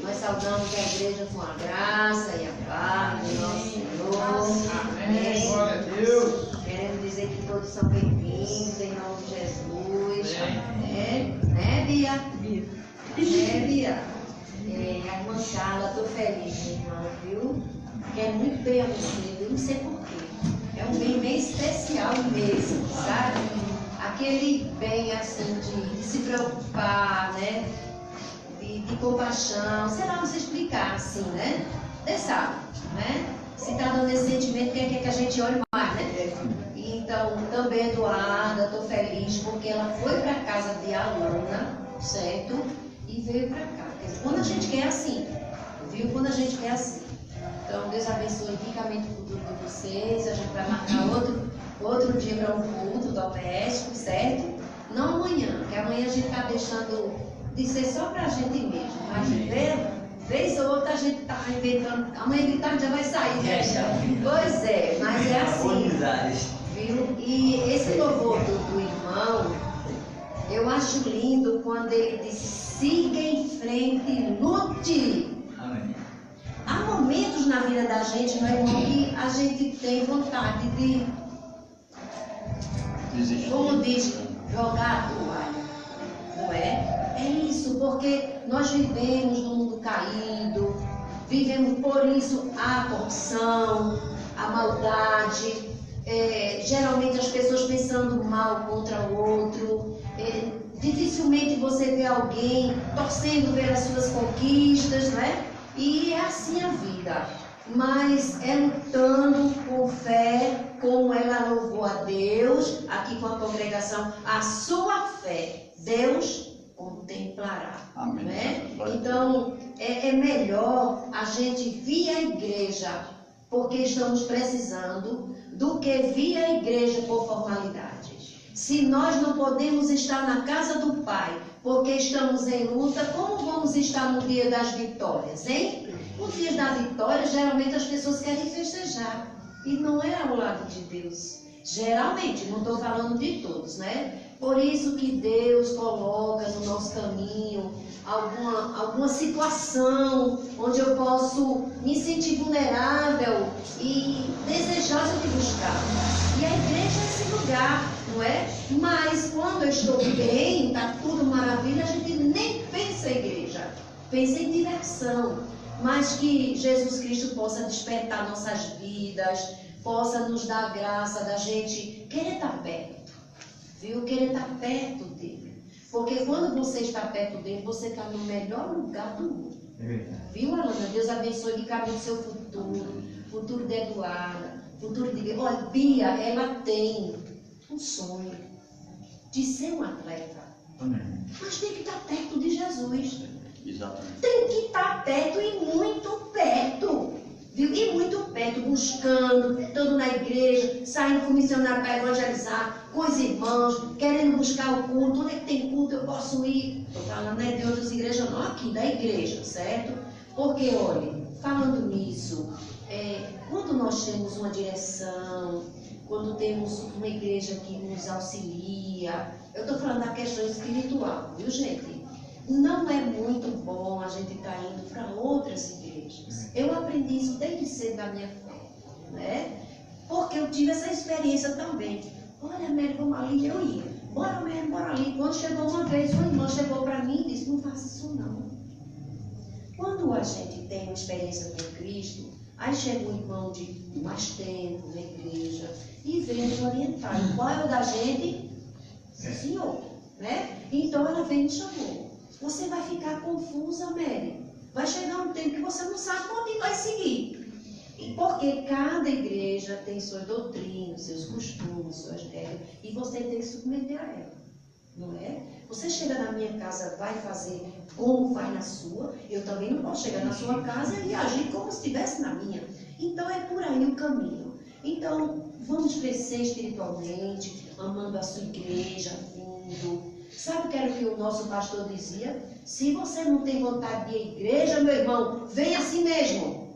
Nós saudamos a igreja com a graça e a paz do nosso Senhor. Amém. Glória a Deus. Queremos dizer que todos são bem-vindos em nome de Jesus. Amém. Né, Bia? Né, Bia? A irmã Carla, estou feliz, irmã, viu? Quer muito bem a você, eu não sei porquê. É um bem bem especial mesmo, sabe? Aquele bem assim de se preocupar, né? De compaixão, sei lá, não sei explicar assim, né? Você sabe, né? Se está dando esse sentimento, quem quer que a gente olhe mais, né? Então, também Eduarda, estou feliz porque ela foi para a casa de Alana, certo? E veio para cá. Quer dizer, quando a gente quer assim, viu? Quando a gente quer assim. Então, Deus abençoe ricamente o futuro de vocês. A gente vai marcar outro dia para um culto doméstico, certo? Não amanhã, porque amanhã a gente está deixando de ser só para a gente mesmo. Mas vez ou outra a gente está inventando. Amanhã de tarde já vai sair, né? Pois é, mas é assim. Viu? E esse louvor do irmão, eu acho lindo quando ele diz: siga em frente, lute. Amém. Há momentos na vida da gente, meu irmão, que a gente tem vontade de, como diz, jogar a toalha, não é? É isso, porque nós vivemos num mundo caído, vivemos por isso a corrupção, a maldade, geralmente as pessoas pensando mal contra o outro, dificilmente você vê alguém torcendo pelas suas conquistas, não é? E é assim a vida, mas é lutando com fé, como ela louvou a Deus, aqui com a congregação, a sua fé, Deus contemplará. Amém. Né? Então, é melhor a gente vir à igreja, porque estamos precisando, do que vir à igreja por formalidade. Se nós não podemos estar na casa do Pai, porque estamos em luta, como vamos estar no dia das vitórias, hein? Nos dias da vitória, geralmente as pessoas querem festejar. E não é ao lado de Deus. Geralmente, não estou falando de todos, né? Por isso que Deus coloca no nosso caminho alguma situação onde eu posso me sentir vulnerável e desejosa de buscar. E a igreja é esse lugar, não é? Mas quando eu estou bem, está tudo maravilha, a gente nem pensa em igreja, pensa em diversão. Mas que Jesus Cristo possa despertar nossas vidas, possa nos dar a graça da gente querer estar perto, viu? Querer estar perto dele. Porque quando você está perto dele, você está no melhor lugar do mundo. Viu, Alana? Deus abençoe ricamente o seu futuro de Eduarda, futuro de... Olha, Bia, ela tem um sonho de ser um atleta. Amém. Mas tem que estar perto de Jesus. Exatamente. Tem que estar perto e muito perto. Viu? E muito perto, buscando, estando na igreja, saindo com o missionário para evangelizar, com os irmãos, querendo buscar o culto. Onde é que tem culto eu posso ir? Estou falando de outras igrejas, não aqui, da igreja, certo? Porque, olha, falando nisso, quando nós temos uma direção, quando temos uma igreja que nos auxilia, eu estou falando da questão espiritual, viu, gente? Não é muito bom a gente estar indo para outras igrejas. Eu aprendi isso desde cedo da minha fé, né? Porque eu tive essa experiência também. Olha, Mary, vamos ali, eu ia. Bora, Mary, bora ali. Quando chegou uma vez, uma irmã chegou para mim e disse: não faça isso não. Quando a gente tem uma experiência com Cristo, aí chega um irmão de mais tempo na igreja e vem nos orientar. E qual é o da gente? Senhor, né? Então ela veio e me chamou. Você vai ficar confusa, Mary. Vai chegar um tempo que você não sabe onde vai seguir. E porque cada igreja tem suas doutrinas, seus costumes, suas regras, e você tem que submeter a ela, não é? Você chega na minha casa, vai fazer como vai na sua, eu também não posso chegar na sua casa e agir como se estivesse na minha. Então é por aí o caminho. Então, vamos crescer espiritualmente, amando a sua igreja, vindo. Sabe o que era o que o nosso pastor dizia? Se você não tem vontade de ir à igreja, meu irmão, vem assim mesmo.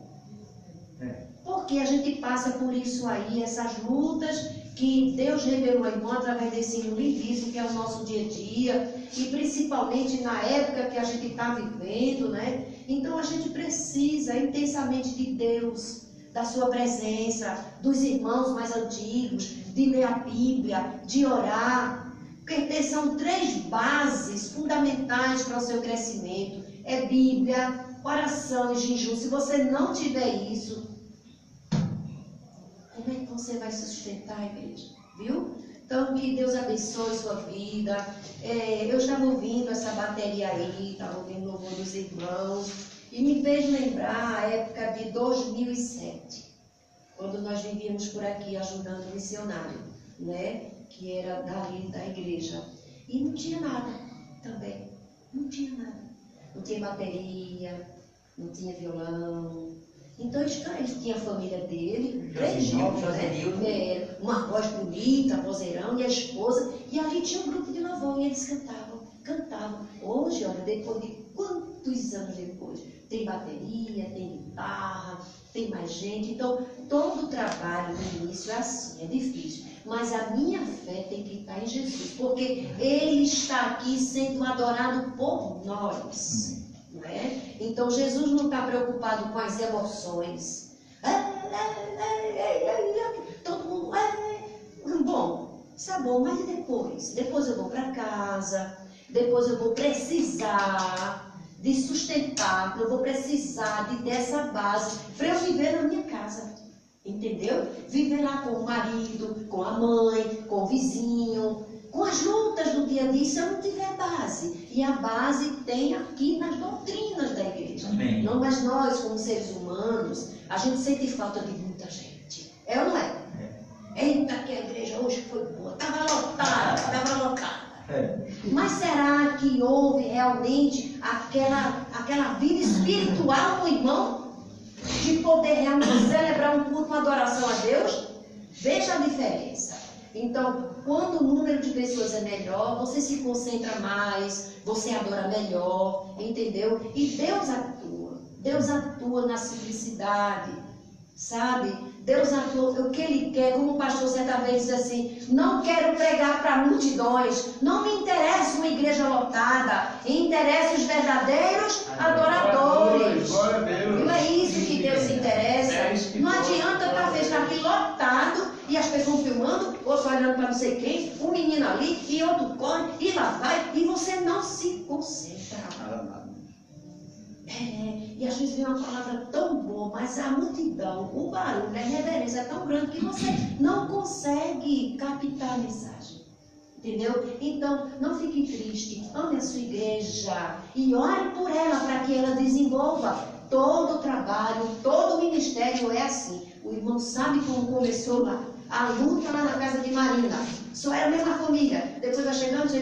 Porque a gente passa por isso aí, essas lutas, que Deus revelou ao irmão através desse livro que é o nosso dia a dia, e principalmente na época que a gente está vivendo, né? Então a gente precisa intensamente de Deus, da sua presença, dos irmãos mais antigos, de ler a Bíblia, de orar, porque são 3 bases fundamentais para o seu crescimento. É Bíblia, oração e jejum. Se você não tiver isso, como é que você vai sustentar a igreja? Viu? Então, que Deus abençoe sua vida. Eu estava ouvindo essa bateria aí, estava ouvindo o louvor dos irmãos, e me fez lembrar a época de 2007, quando nós vivíamos por aqui ajudando o missionário, né? Que era dali da igreja. E não tinha nada também. Não tinha nada. Não tinha bateria, não tinha violão. Então ele tinha a família dele, 3 jovens, né? Uma voz bonita, vozeirão, e a esposa. E ali tinha um grupo de louvor e eles cantavam. Hoje, olha, depois de quantos anos depois, tem bateria, tem guitarra, tem mais gente. Então, todo o trabalho no início é assim, é difícil. Mas a minha fé tem que estar em Jesus, porque Ele está aqui sendo adorado por nós. Não é? Então, Jesus não está preocupado com as emoções. Todo mundo... Bom, isso é bom, mas e depois? Depois eu vou para casa, depois eu vou precisar de sustentar, eu vou precisar dessa base para eu viver na minha casa. Entendeu? Viver lá com o marido, com a mãe, com o vizinho, com as lutas do dia a dia, se eu não tiver base. E a base tem aqui nas doutrinas da igreja. Amém. Não, mas nós, como seres humanos, a gente sente falta de muita gente. É ou não é? Eita, que a igreja hoje foi boa. Estava lotada. Mas será que houve realmente aquela vida espiritual do irmão? De poder realmente celebrar um culto, uma adoração a Deus? Veja a diferença. Então, quando o número de pessoas é melhor, você se concentra mais, você adora melhor, entendeu? E Deus atua na simplicidade, sabe? Deus atua, o que Ele quer, como o pastor certa vez diz assim, não quero pregar para multidões, não me interessa uma igreja lotada, interessa os verdadeiros adoradores. Glória a Deus. Não é isso que Deus se interessa. Não adianta estar fechado aqui lotado e as pessoas filmando, outro olhando para não sei quem, um menino ali e outro corre e lá vai, e você não se concentra. E às vezes vem uma palavra tão boa, mas a multidão, o barulho, a reverência é tão grande que você não consegue captar a mensagem. Entendeu? Então, não fique triste, ame a sua igreja e ore por ela para que ela desenvolva. Todo o trabalho, todo o ministério é assim. O irmão sabe como começou lá. A luta lá na casa de Marina. Só era a mesma família. Depois vai chegando.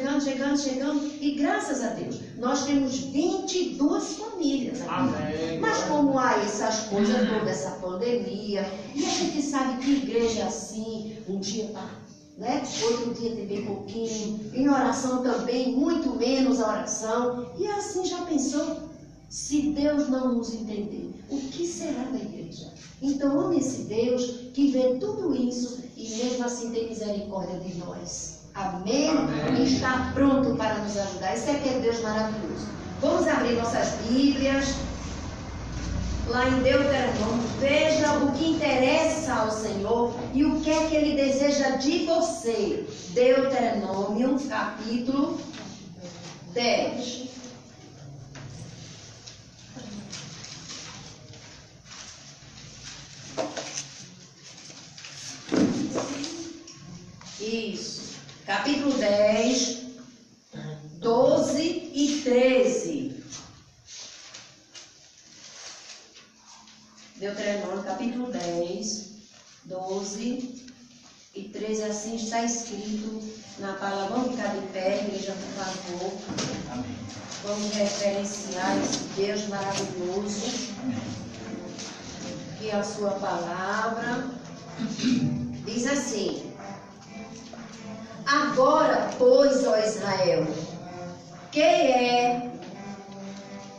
E graças a Deus, nós temos 22 famílias aqui. Amém. Mas como há essas coisas, toda essa pandemia, e a gente sabe que igreja é assim, um dia está, né? Outro dia tem bem pouquinho. Em oração também, muito menos a oração. E assim, já pensou? Se Deus não nos entender, o que será da igreja? Então, ame esse Deus que vê tudo isso e mesmo assim tem misericórdia de nós. Amém? Amém. E está pronto para nos ajudar. Esse é que é Deus maravilhoso. Vamos abrir nossas Bíblias. Lá em Deuteronômio, veja o que interessa ao Senhor e o que é que Ele deseja de você. Deuteronômio, capítulo 10. Isso, capítulo 10, 12 e 13. Deuteronômio, capítulo 10, 12 e 13, assim está escrito na palavra. Vamos ficar de pé, igreja, por favor. Amém. Vamos referenciar esse Deus maravilhoso, que é a sua palavra. Diz assim: agora, pois, ó Israel, que é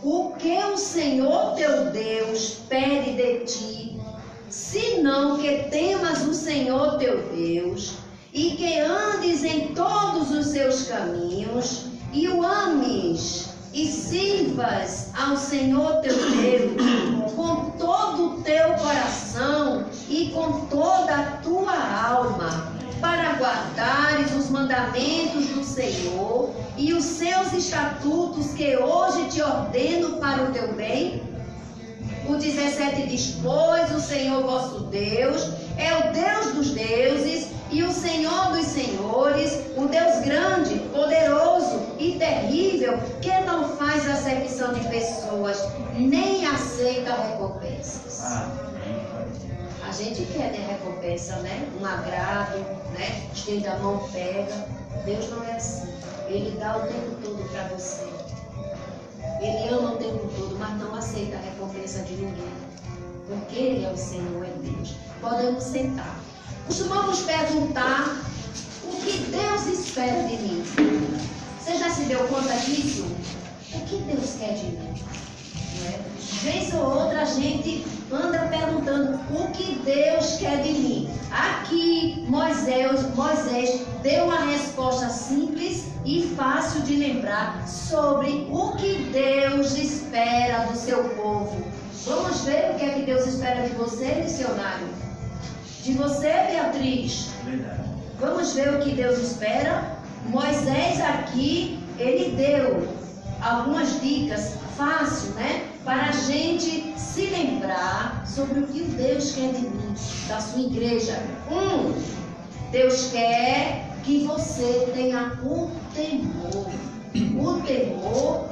o que o Senhor teu Deus pede de ti, senão que temas o Senhor teu Deus, e que andes em todos os seus caminhos, e o ames, e sirvas ao Senhor teu Deus com todo o teu coração e com toda a tua alma, para guardares os mandamentos do Senhor e os seus estatutos que hoje te ordeno para o teu bem. O 17 diz: pois o Senhor vosso Deus é o Deus dos deuses e o Senhor dos senhores, o Deus grande, poderoso e terrível, que não faz acepção de pessoas, nem aceita recompensas. A gente quer ter recompensa, né? Um agrado, né? Estenda a mão, pega. Deus não é assim. Ele dá o tempo todo para você. Ele ama o tempo todo, mas não aceita a recompensa de ninguém. Porque Ele é o Senhor, é Deus. Podemos sentar. Costumamos perguntar o que Deus espera de mim. Você já se deu conta disso? O que Deus quer de mim? Não é? Vez ou outra a gente anda perguntando o que Deus quer de mim. Aqui Moisés deu uma resposta simples e fácil de lembrar sobre o que Deus espera do seu povo. Vamos ver o que é que Deus espera de você, missionário? De você, Beatriz? Verdade. Vamos ver o que Deus espera? Moisés aqui, ele deu algumas dicas fáceis, né? Para a gente se lembrar sobre o que Deus quer de mim, da sua igreja. Deus quer que você tenha o temor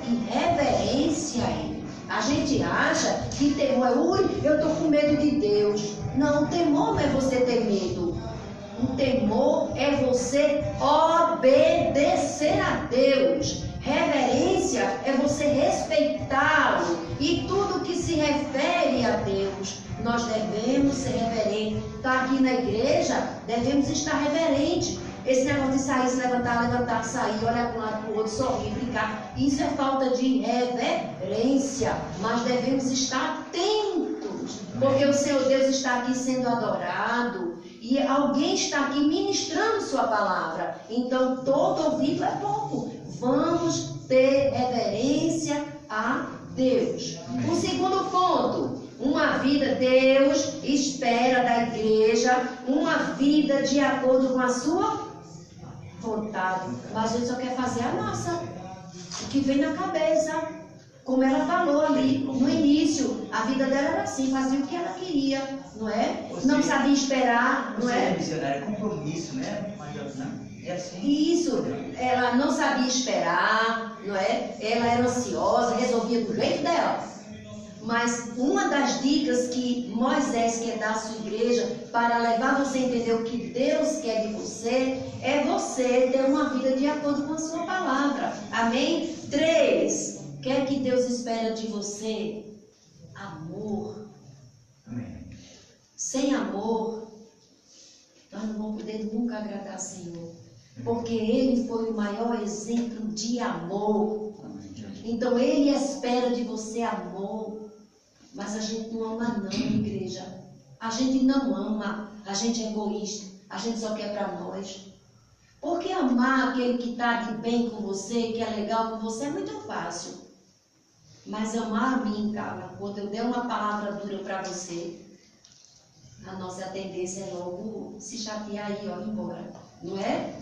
e reverência a Ele. A gente acha que temor é, eu estou com medo de Deus. Não, o temor não é você ter medo. O temor é você obedecer a Deus. Reverência é você respeitá-lo. E tudo que se refere a Deus, nós devemos ser reverentes. Está aqui na igreja, devemos estar reverentes. Esse negócio de sair, se levantar, sair, olhar para um lado, para o outro, sorrir, brincar, isso é falta de reverência. Mas devemos estar atentos, porque o Senhor Deus está aqui sendo adorado e alguém está aqui ministrando sua palavra. Então, todo ouvido é pouco. Vamos ter reverência a Deus. O segundo ponto, uma vida, Deus espera da igreja uma vida de acordo com a sua vontade. Mas a gente só quer fazer a nossa, o que vem na cabeça. Como ela falou ali no início, a vida dela era assim, fazia o que ela queria, não é? Não sabia esperar, não é? Missionário é compromisso, né? É assim. Isso, ela não sabia esperar, não é? Ela era ansiosa, resolvia do jeito dela. Mas uma das dicas que Moisés quer dar à sua igreja para levar você a entender o que Deus quer de você é você ter uma vida de acordo com a sua palavra. Amém? 3. O que é que Deus espera de você? Amor. Amém. Sem amor, nós não vamos poder nunca agradar ao Senhor. Porque Ele foi o maior exemplo de amor. Então Ele espera de você amor. Mas a gente não ama não, igreja. A gente não ama. A gente é egoísta. A gente só quer para nós. Porque amar aquele que está de bem com você, que é legal com você, é muito fácil. Mas amar a mim, cara, quando eu der uma palavra dura para você, a nossa tendência é logo se chatear e ir embora. Não é?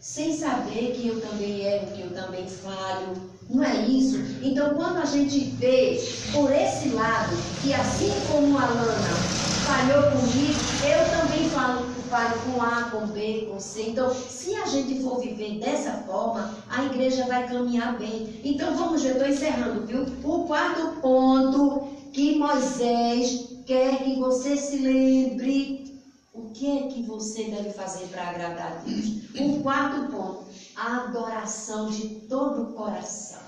Sem saber que eu também erro, que eu também falho. Não é isso? Então, quando a gente vê por esse lado, que assim como a Lana falhou comigo, eu também falho com A, com B, com C. Então, se a gente for viver dessa forma, a igreja vai caminhar bem. Então, vamos ver, estou encerrando, viu? O quarto ponto que Moisés quer que você se lembre. O que é que você deve fazer para agradar a Deus? O quarto ponto, a adoração de todo o coração.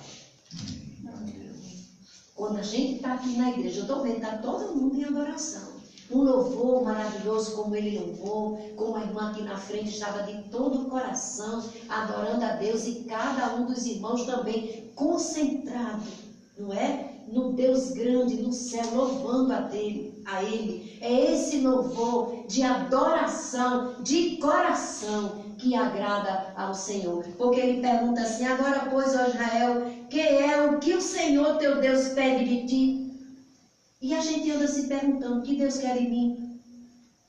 Quando a gente está aqui na igreja, eu estou vendo, está todo mundo em adoração. Um louvor maravilhoso como ele louvou, como a irmã aqui na frente estava de todo o coração, adorando a Deus, e cada um dos irmãos também concentrado, não é? no Deus grande no céu, louvando a Ele. É esse louvor de adoração, de coração, que agrada ao Senhor. Porque Ele pergunta assim: agora, pois, ó Israel, que é o que o Senhor teu Deus pede de ti? E a gente anda se perguntando: o que Deus quer de mim?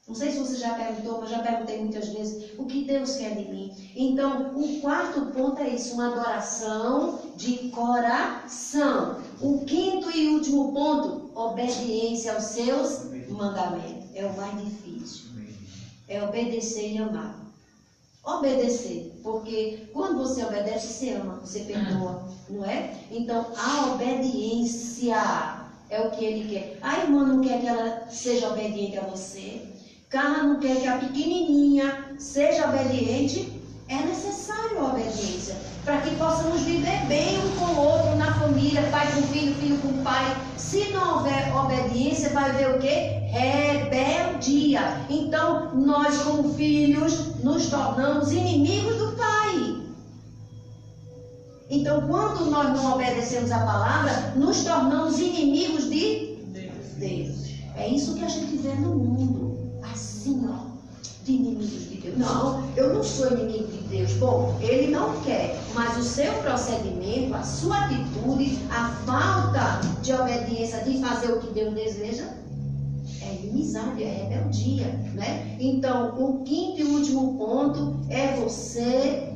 Não sei se você já perguntou, mas já perguntei muitas vezes: o que Deus quer de mim? Então, o quarto ponto é isso, uma adoração de coração. O quinto e último ponto, obediência aos seus mandamentos. É o mais difícil. É obedecer e amar. Obedecer, porque quando você obedece, você ama, você perdoa, não é? Então, a obediência é o que Ele quer. A irmã não quer que ela seja obediente a você. Carla não quer que a pequenininha seja obediente. É necessário a obediência para que possamos viver bem um com o outro na família, pai com filho, filho com pai. Se não houver obediência, vai haver o quê? Rebeldia. Então, nós como filhos nos tornamos inimigos do pai. Então, quando nós não obedecemos a palavra, nos tornamos inimigos de Deus. É isso que a gente vê no mundo. Assim, ó, de inimigos de Deus. Não, eu não sou inimigo de Deus. Bom, Ele não quer, mas o seu procedimento, a sua atitude, a falta de obediência, de fazer o que Deus deseja, é inimizade, é rebeldia, né? Então, o quinto e último ponto é você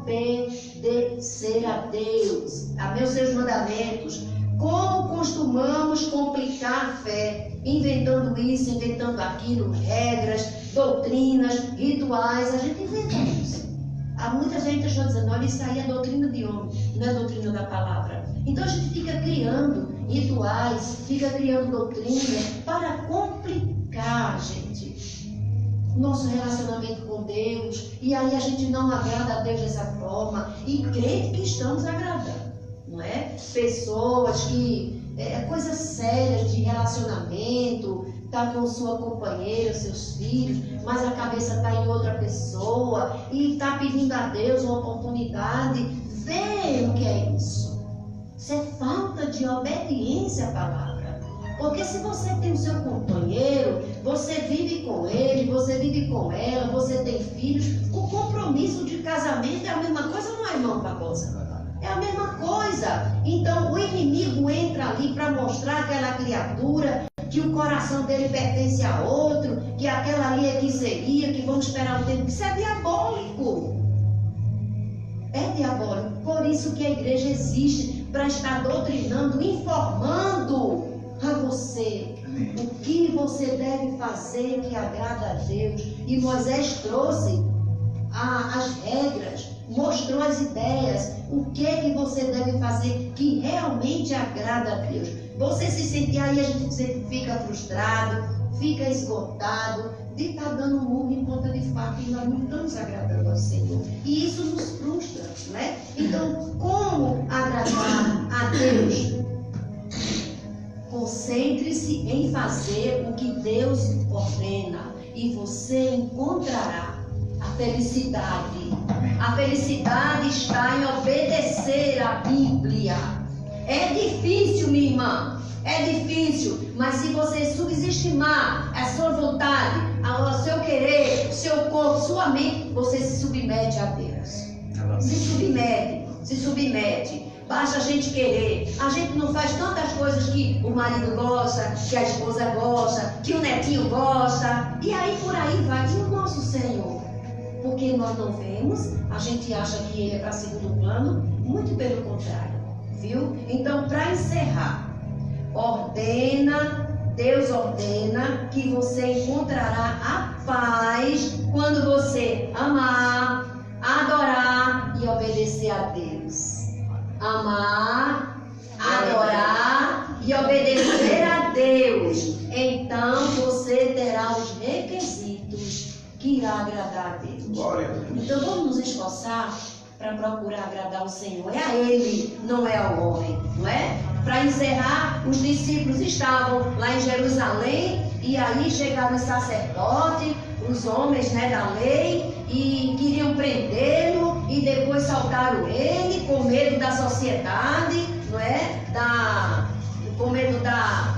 obedecer a Deus, a meus seus mandamentos. Como costumamos complicar a fé, inventando isso, inventando aquilo, regras, doutrinas, rituais, a gente inventa isso. Há muita gente está dizendo: olha, isso aí é doutrina de homem, não é doutrina da palavra. Então a gente fica criando rituais, fica criando doutrinas para complicar, gente, nosso relacionamento com Deus. E aí a gente não agrada a Deus dessa forma e crê que estamos agradando. Não é? Pessoas que, coisas sérias de relacionamento, tá com sua companheira, seus filhos, mas a cabeça está em outra pessoa e está pedindo a Deus uma oportunidade. Vê o que é isso. Isso é falta de obediência à palavra. Porque se você tem o seu companheiro, você vive com ele, você vive com ela, você tem filhos, o compromisso de casamento é a mesma coisa, não é, irmão Barbosa? É a mesma coisa. Então o inimigo entra ali para mostrar àquela criatura que o coração dele pertence a outro, que aquela ali é que seria, que vamos esperar um tempo. Isso é diabólico. É diabólico. Por isso que a igreja existe, para estar doutrinando, informando a você o que você deve fazer que agrada a Deus. E Moisés trouxe as regras, mostrou as ideias, o que é que você deve fazer que realmente agrada a Deus. Você se sente aí, a gente fica frustrado, fica esgotado de estar dando murro em ponta de faca e nós não estamos agradando ao Senhor. E isso nos frustra, né? Então, como agradar a Deus? Concentre-se em fazer o que Deus ordena e você encontrará a felicidade. A felicidade está em obedecer a Bíblia. É difícil, minha irmã. É difícil. Mas se você subestimar a sua vontade, o seu querer, o seu corpo, sua mente, você se submete a Deus. Se submete. Basta a gente querer. A gente não faz tantas coisas que o marido gosta, que a esposa gosta, que o netinho gosta. E aí por aí vai. E o nosso Senhor? Porque nós não vemos, a gente acha que Ele é para segundo plano, muito pelo contrário, viu? Então, para encerrar, Deus ordena que você encontrará a paz quando você amar, adorar e obedecer a Deus. Amar, adorar e obedecer a Deus. Então, você terá os requisitos que irá agradar a Deus. Então vamos nos esforçar para procurar agradar o Senhor. É a Ele, não é ao homem, não é? Para encerrar, os discípulos estavam lá em Jerusalém e aí chegaram os sacerdotes, os homens, né, da lei, e queriam prendê-lo e depois soltaram ele com medo da sociedade, não é? Com medo da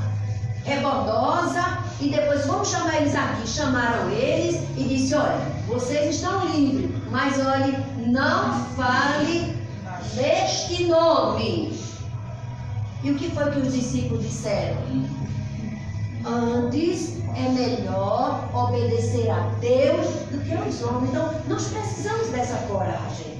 rebordosa, e depois vamos chamar eles aqui. Chamaram eles e disse: olha, vocês estão livres, mas olhe, não fale neste nome. E o que foi que os discípulos disseram? Antes é melhor obedecer a Deus do que aos homens. Então, nós precisamos dessa coragem.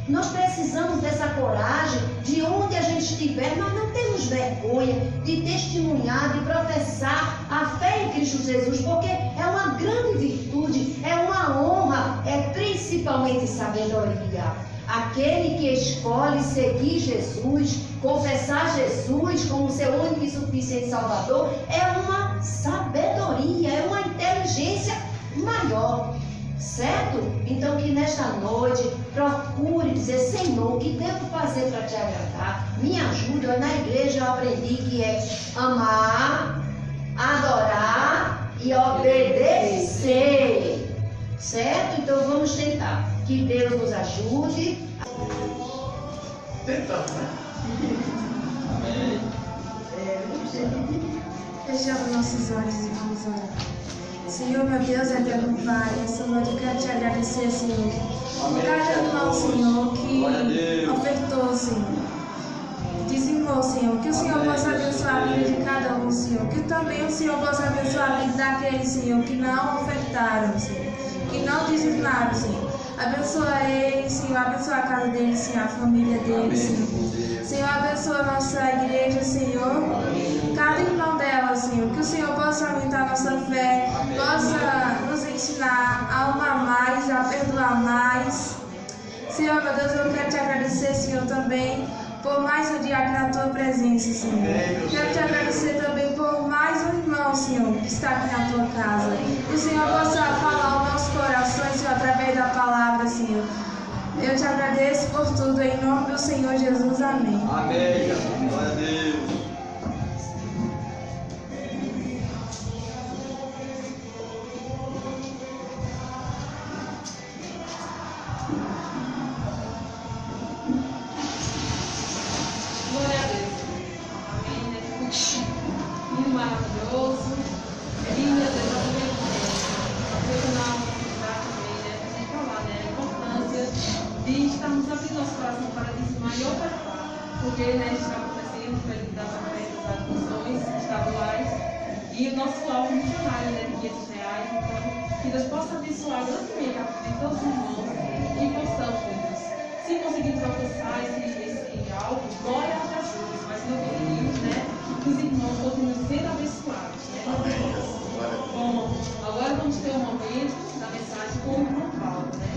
Nós precisamos dessa coragem de onde a gente estiver. Nós não temos vergonha de testemunhar, de professar a fé em Cristo Jesus, porque é uma grande virtude, é uma honra, é principalmente sabedoria. Aquele que escolhe seguir Jesus, confessar Jesus como seu único e suficiente Salvador, é uma sabedoria, é uma inteligência maior. Certo? Então que nesta noite procure dizer: Senhor, o que devo fazer para te agradar? Me ajuda. Na igreja eu aprendi que é amar, adorar e obedecer. Certo? Então vamos tentar. Que Deus nos ajude. Tentamos, né? Amém. Fechamos nossos olhos e vamos orar. Senhor, meu Deus, eterno Pai, essa noite eu quero te agradecer, Senhor, por cada irmão, Senhor, que ofertou, Senhor, dizimou, Senhor, que o Senhor possa abençoar a vida de cada um, Senhor, que também o Senhor possa abençoar a vida daqueles, Senhor, que não ofertaram, Senhor, que não dizimaram, Senhor. Abençoa eles, Senhor, abençoa a casa deles, Senhor, a família deles, Senhor. Senhor, abençoa a nossa igreja, Senhor, cada irmão dela, Senhor, que o Senhor possa aumentar a nossa fé, possa nos ensinar a amar mais, a perdoar mais. Senhor, meu Deus, eu quero te agradecer, Senhor, também por mais um dia aqui na tua presença, Senhor. Quero te agradecer também por mais um irmão, Senhor, que está aqui na tua casa. Que o Senhor possa falar aos nossos corações, Senhor, através da palavra, Senhor. Eu te agradeço por tudo, em nome do Senhor Jesus. Amém. Amém. Glória a Deus. Glória a Deus. Amém, né? Muito maravilhoso. Linda, Deus, eu vou dar uma oportunidade também, né? Pra gente falar, né? A importância de estarmos abrindo nosso coração para dizimar e ofertar. Porque, né, está acontecendo das ofertas das missões estaduais e o nosso alvo missionário, né, de R$500. Então, que Deus possa abençoar grandemente a vida de todos os irmãos e possamos, Deus, se conseguirmos alcançar esse algo, glória a Jesus, mas não conseguimos, né, que os irmãos continuem sendo abençoados, né? Bom, agora vamos ter um momento da mensagem com o irmão Paulo, né?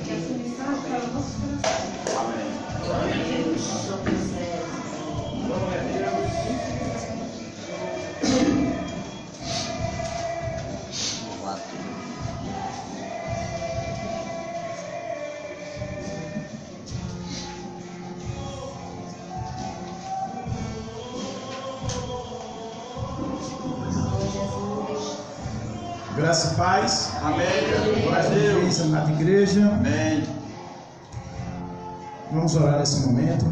Que essa mensagem para o nosso coração. Amém. Glória a Deus. Glória a Deus. Graça e paz. Amém. Glória a Deus, amada igreja. Amém. Vamos orar nesse momento.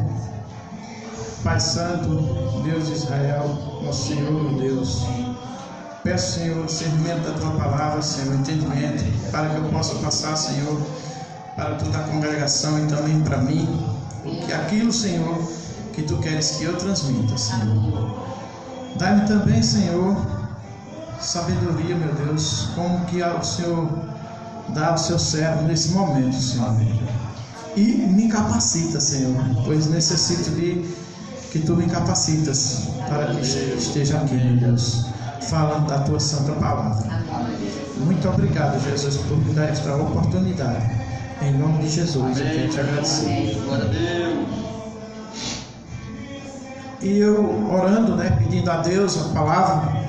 Pai Santo, Deus de Israel, nosso Senhor, meu Deus. Peço, Senhor, discernimento da Tua palavra, Senhor, entendimento, para que eu possa passar, Senhor, para toda a congregação e também para mim, aquilo, Senhor, que Tu queres que eu transmita, Senhor. Dá-me também, Senhor, sabedoria, meu Deus, como que o Senhor dá ao seu servo nesse momento, Senhor. E me capacita, Senhor, pois necessito de que Tu me capacitas para que esteja aqui, meu Deus, falando da Tua santa palavra. Muito obrigado, Jesus, por me dar esta oportunidade. Em nome de Jesus, eu quero te agradecer. Glória a Deus. E eu orando, né, pedindo a Deus a palavra.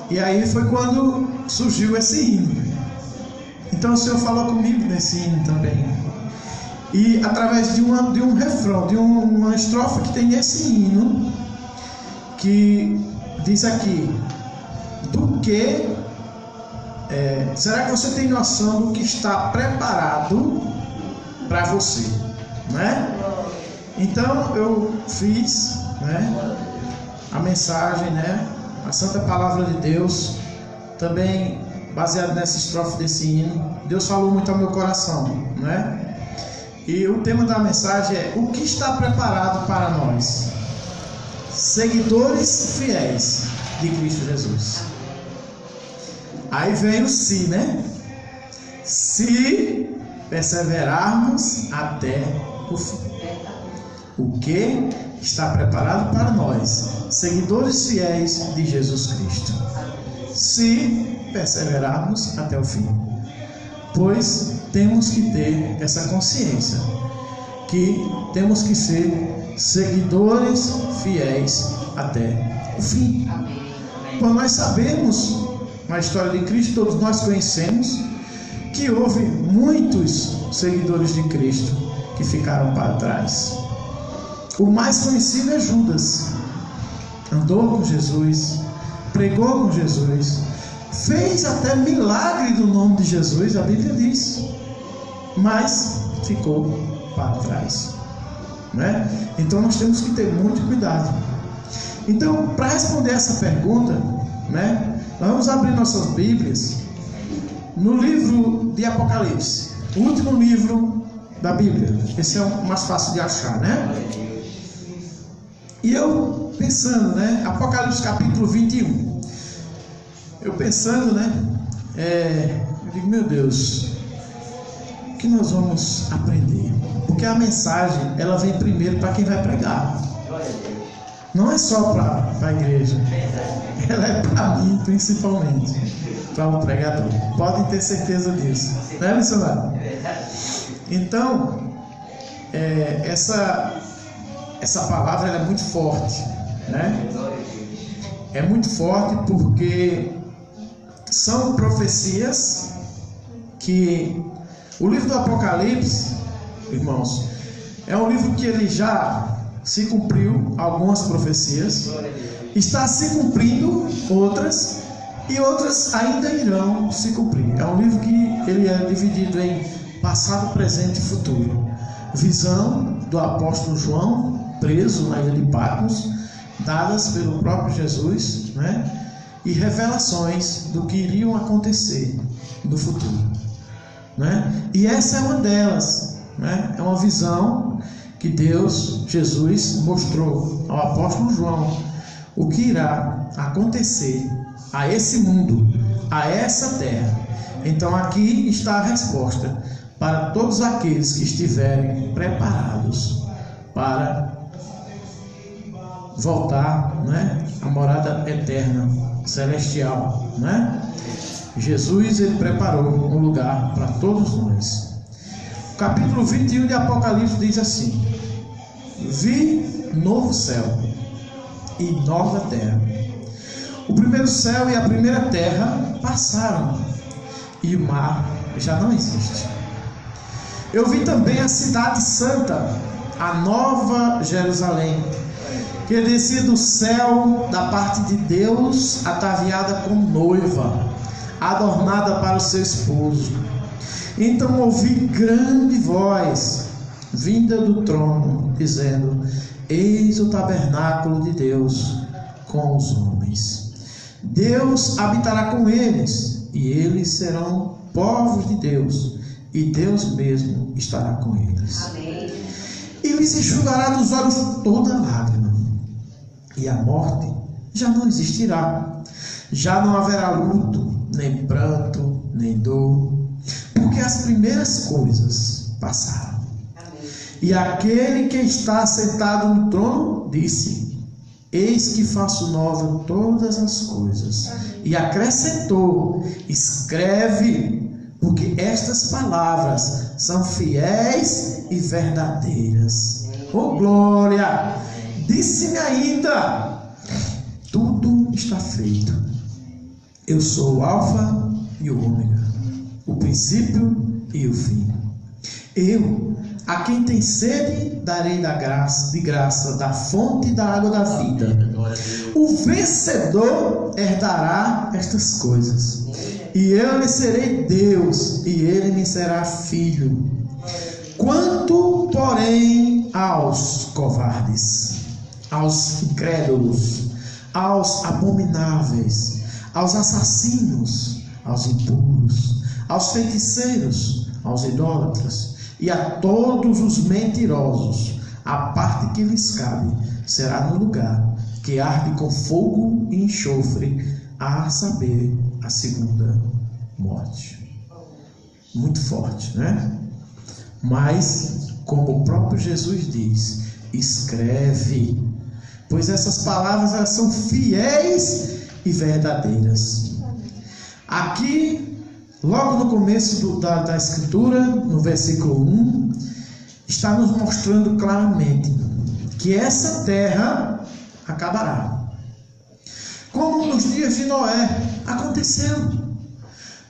E aí foi quando surgiu esse hino. Então o Senhor falou comigo nesse hino também. E através de um refrão, de uma estrofe que tem nesse hino, que diz aqui: do que será que você tem noção do que está preparado para você, né? Então eu fiz, né, a mensagem, né, a Santa Palavra de Deus, também baseado nessa estrofe desse hino. Deus falou muito ao meu coração, né? E o tema da mensagem é: o que está preparado para nós, seguidores fiéis de Cristo Jesus? Aí vem o se, né? Se perseverarmos até o fim. O que está preparado para nós, seguidores fiéis de Jesus Cristo? Se perseverarmos até o fim. Pois temos que ter essa consciência que temos que ser seguidores fiéis até o fim. Pois nós sabemos, na história de Cristo, todos nós conhecemos que houve muitos seguidores de Cristo que ficaram para trás. O mais conhecido é Judas. Andou com Jesus, pregou com Jesus, fez até milagre no nome de Jesus, a Bíblia diz, mas ficou para trás, né? Então nós temos que ter muito cuidado. Então, para responder essa pergunta, né, nós vamos abrir nossas Bíblias no livro de Apocalipse, o último livro da Bíblia. Esse é o mais fácil de achar, né? E eu pensando, né, Apocalipse capítulo 21, eu pensando, né, eu digo, meu Deus, o que nós vamos aprender? Porque a mensagem, ela vem primeiro para quem vai pregar. Não é só para a igreja, ela é para mim principalmente, para o pregador. Podem ter certeza disso, né, missionário? Então, essa palavra ela é muito forte, né? É muito forte porque são profecias que o livro do Apocalipse, irmãos, é um livro que ele já se cumpriu algumas profecias, está se cumprindo outras, e outras ainda irão se cumprir. É um livro que ele é dividido em passado, presente e futuro. Visão do apóstolo João, preso na ilha de Patmos, dadas pelo próprio Jesus, né? E revelações do que iriam acontecer no futuro, né? E essa é uma delas, né? É uma visão que Deus, Jesus, mostrou ao apóstolo João o que irá acontecer a esse mundo, a essa terra. Então aqui está a resposta para todos aqueles que estiverem preparados para voltar, né, à morada eterna, celestial, né? Jesus, ele preparou um lugar para todos nós. O capítulo 21 de Apocalipse diz assim: vi novo céu e nova terra. O primeiro céu e a primeira terra passaram, e o mar já não existe. Eu vi também a cidade santa, a nova Jerusalém, que descia do céu da parte de Deus, ataviada como noiva, adornada para o seu esposo. Então ouvi grande voz vinda do trono, dizendo: eis o tabernáculo de Deus com os homens. Deus habitará com eles, e eles serão povos de Deus, e Deus mesmo estará com eles. Amém. E lhes enxugará dos olhos toda lágrima, e a morte já não existirá. Já não haverá luto, nem pranto, nem dor, porque as primeiras coisas passaram. Amém. E aquele que está sentado no trono disse: eis que faço nova todas as coisas. E acrescentou: escreve, porque estas palavras são fiéis e verdadeiras. Oh glória! Disse-me ainda: tudo está feito. Eu sou o Alfa e o Ômega, o princípio e o fim. Eu, a quem tem sede, darei de graça da fonte da água da vida. O vencedor herdará estas coisas, e eu lhe serei Deus, e ele me será filho. Quanto, porém, aos covardes, aos incrédulos, aos abomináveis, aos assassinos, aos impuros, aos feiticeiros, aos idólatras e a todos os mentirosos, a parte que lhes cabe será no lugar que arde com fogo e enxofre, a saber, a segunda morte. Muito forte, né? Mas, como o próprio Jesus diz, escreve, pois essas palavras elas são fiéis e verdadeiras. Aqui, logo no começo da Escritura, no versículo 1, está nos mostrando claramente que essa terra acabará. Como nos dias de Noé aconteceu.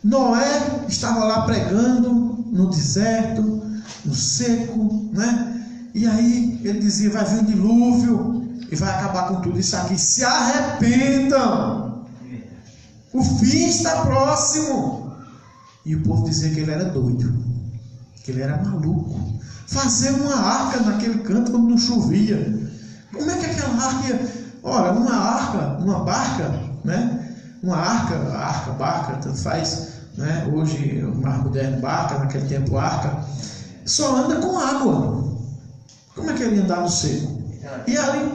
Noé estava lá pregando no deserto, no seco, né? E aí ele dizia, vai vir um dilúvio e vai acabar com tudo isso aqui. Se arrependam, o fim está próximo. E o povo dizia que ele era doido, que ele era maluco. Fazer uma arca naquele canto quando não chovia. Como é que aquela arca ia... Ora, uma barca, né? Uma arca, barca, tanto faz, né? Hoje, o mais moderno, barca, naquele tempo, arca, só anda com água. Como é que ele ia andar no seco? E ali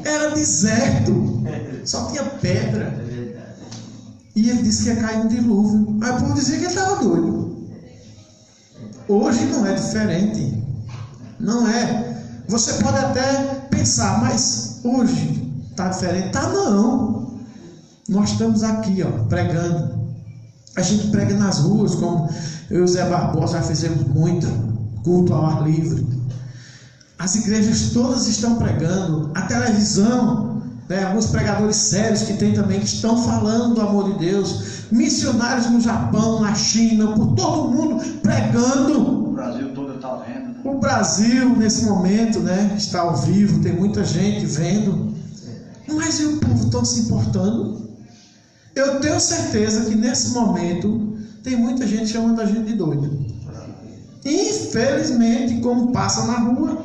era deserto, só tinha pedra. E ele disse que ia cair um dilúvio. Aí o povo dizia que ele estava doido. Hoje não é diferente. Não é. Você pode até pensar, mas hoje está diferente. Tá não. Nós estamos aqui, ó, pregando. A gente prega nas ruas, como eu e o Zé Barbosa já fizemos muito, culto ao ar livre. As igrejas todas estão pregando. A televisão, né, alguns pregadores sérios que tem também, que estão falando do amor de Deus. Missionários no Japão, na China, por todo o mundo, pregando. O Brasil todo está vendo. O Brasil, nesse momento, né, está ao vivo, tem muita gente vendo. Mas e o povo estão se importando? Eu tenho certeza que nesse momento tem muita gente chamando a gente de doido. Infelizmente, como passa na rua,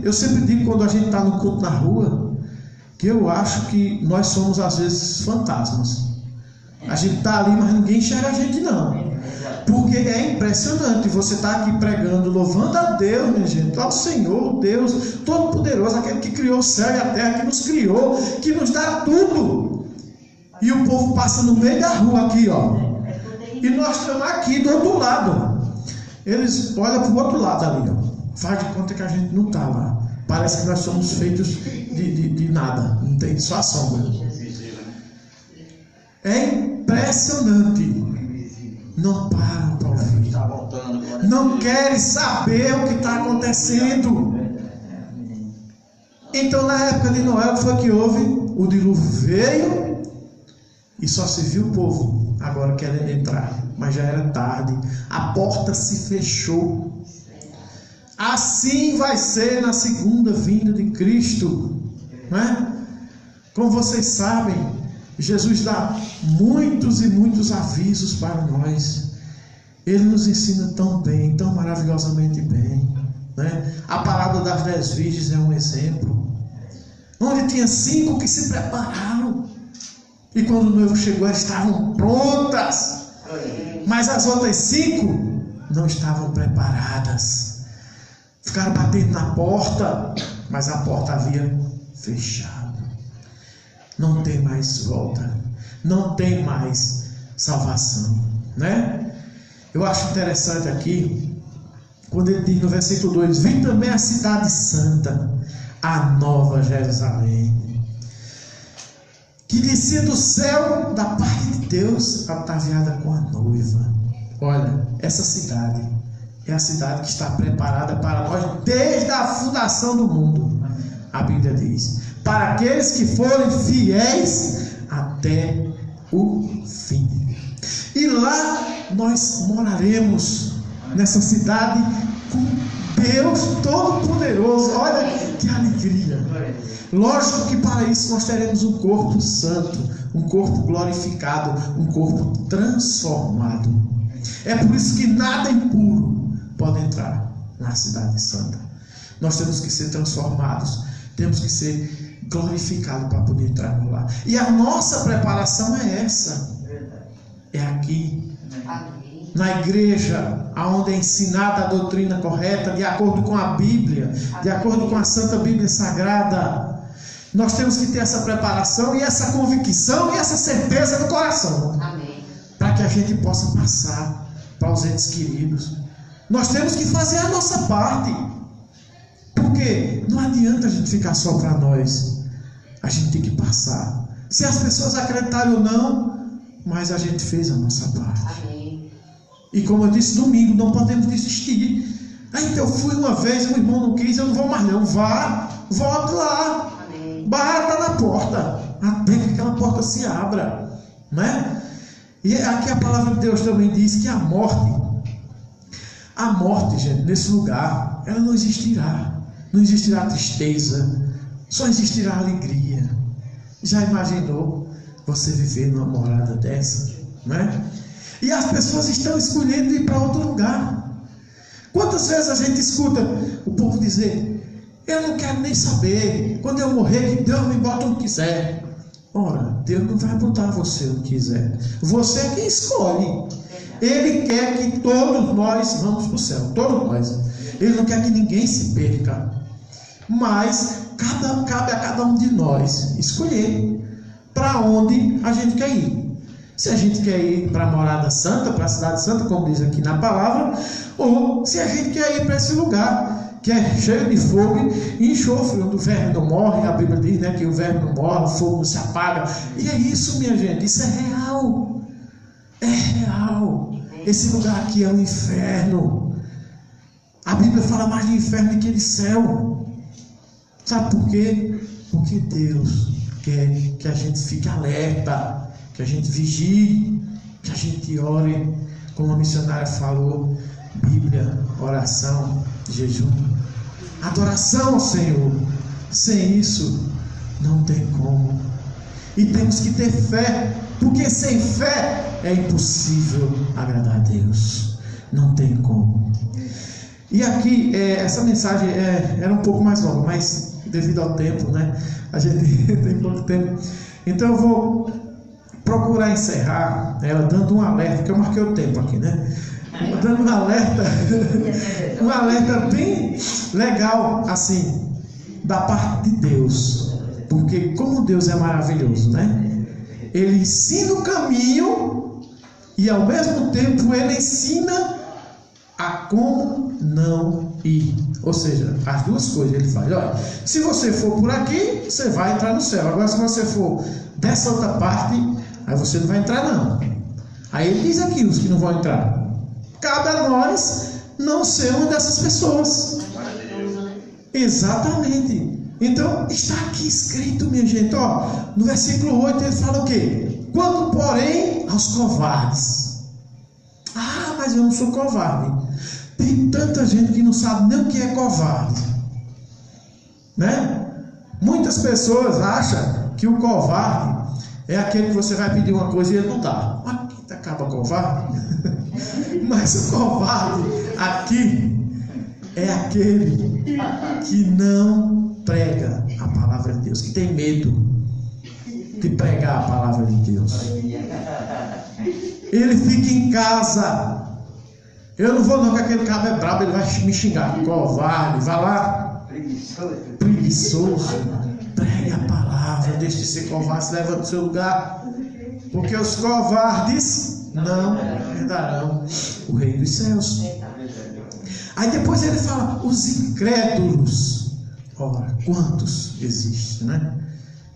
eu sempre digo quando a gente está no culto na rua, que eu acho que nós somos às vezes fantasmas. A gente está ali, mas ninguém enxerga a gente não. Porque é impressionante, você está aqui pregando, louvando a Deus, minha gente, ao Senhor, Deus Todo-Poderoso, aquele que criou o céu e a terra, que nos criou, que nos dá tudo. E o povo passa no meio da rua aqui, ó. E nós estamos aqui do outro lado. Eles olham para o outro lado ali, ó. Faz de conta que a gente não está lá. Parece que nós somos feitos de nada. Não tem só a sombra. É impressionante. Não param para ouvir. Não querem saber o que está acontecendo. Então, na época de Noé, foi que houve. O dilúvio veio e só se viu o povo agora querendo entrar. Mas já era tarde. A porta se fechou. Assim vai ser na segunda vinda de Cristo, né? Como vocês sabem, Jesus dá muitos e muitos avisos para nós. Ele nos ensina tão bem, tão maravilhosamente bem, né? A parábola das 10 virgens é um exemplo, onde tinha 5 que se prepararam, e quando o noivo chegou elas estavam prontas, mas as outras 5 não estavam preparadas. Ficaram batendo na porta, mas a porta havia fechado. Não tem mais volta, não tem mais salvação, né? Eu acho interessante aqui, quando ele diz no versículo 2: vem também a cidade santa, a nova Jerusalém, que descia do céu da parte de Deus, ataviada com a noiva. Olha, essa cidade é a cidade que está preparada para nós desde a fundação do mundo. A Bíblia diz: para aqueles que forem fiéis até o fim. E lá nós moraremos, nessa cidade, com Deus Todo-Poderoso. Olha que alegria. Lógico que para isso nós teremos um corpo santo, um corpo glorificado, um corpo transformado. É por isso que nada impuro, pode entrar na cidade santa. Nós temos que ser transformados, temos que ser glorificados para poder entrar no lar. E a nossa preparação é essa. É aqui, na igreja, onde é ensinada a doutrina correta, de acordo com a Bíblia, de acordo com a Santa Bíblia Sagrada. Nós temos que ter essa preparação e essa convicção e essa certeza no coração. Amém. Para que a gente possa passar para os entes queridos. Nós temos que fazer a nossa parte. Porque não adianta a gente ficar só para nós. A gente tem que passar. Se as pessoas acreditarem ou não, mas a gente fez a nossa parte. Amém. E como eu disse, domingo não podemos desistir. Então eu fui uma vez, o irmão não quis, eu não vou mais não. Vá, volte lá. Amém. Bata na porta, até que aquela porta se abra, né? E aqui a palavra de Deus também diz que a morte, gente, nesse lugar, ela não existirá. Não existirá tristeza, só existirá alegria. Já imaginou você viver numa morada dessa, né? E as pessoas estão escolhendo ir para outro lugar. Quantas vezes a gente escuta o povo dizer: eu não quero nem saber, quando eu morrer que Deus me bota onde quiser. Ora, Deus não vai botar você onde quiser. Você é quem escolhe. Ele quer que todos nós vamos para o céu, todos nós. Ele não quer que ninguém se perca. Mas cabe a cada um de nós escolher para onde a gente quer ir. Se a gente quer ir para a morada santa, para a cidade santa, como diz aqui na palavra, ou se a gente quer ir para esse lugar que é cheio de fogo e enxofre, onde o verme não morre. A Bíblia diz, né, que o verme não morre, o fogo não se apaga. E é isso, minha gente, isso é real. É real. Esse lugar aqui é o inferno. A Bíblia fala mais de inferno do que de céu. Sabe por quê? Porque Deus quer que a gente fique alerta, que a gente vigie, que a gente ore, como a missionária falou, Bíblia, oração, jejum, adoração ao Senhor. Sem isso, não tem como. E temos que ter fé, porque sem fé é impossível agradar a Deus. Não tem como. E aqui, essa mensagem era um pouco mais longa, mas devido ao tempo, né? A gente tem pouco tempo. Então eu vou procurar encerrar ela dando um alerta, que eu marquei o tempo aqui, né? Dando um alerta bem legal, assim, da parte de Deus. Porque como Deus é maravilhoso, né? Ele ensina o caminho e ao mesmo tempo ele ensina a como não ir. Ou seja, as duas coisas ele faz. Olha, se você for por aqui, você vai entrar no céu. Agora se você for dessa outra parte, aí você não vai entrar não. Aí ele diz aqui os que não vão entrar. Cabe a nós não ser uma dessas pessoas. Exatamente. Então está aqui escrito, minha gente, ó, no versículo 8 ele fala o quê? Quanto porém aos covardes. Ah, mas eu não sou covarde. Tem tanta gente que não sabe nem o que é covarde, né? Muitas pessoas acham que o covarde é aquele que você vai pedir uma coisa e ele não dá. Aqui acaba covarde. Mas o covarde aqui é aquele que não prega a palavra de Deus, que tem medo de pregar a palavra de Deus. Ele fica em casa. Eu não vou não, que aquele cara é brabo, ele vai me xingar. Covarde, vai lá. Preguiçoso. Pregue a palavra, deixe de ser covarde, se leva do seu lugar. Porque os covardes não herdarão o reino dos céus. Aí depois ele fala, os incrédulos. Ora, quantos existem, né?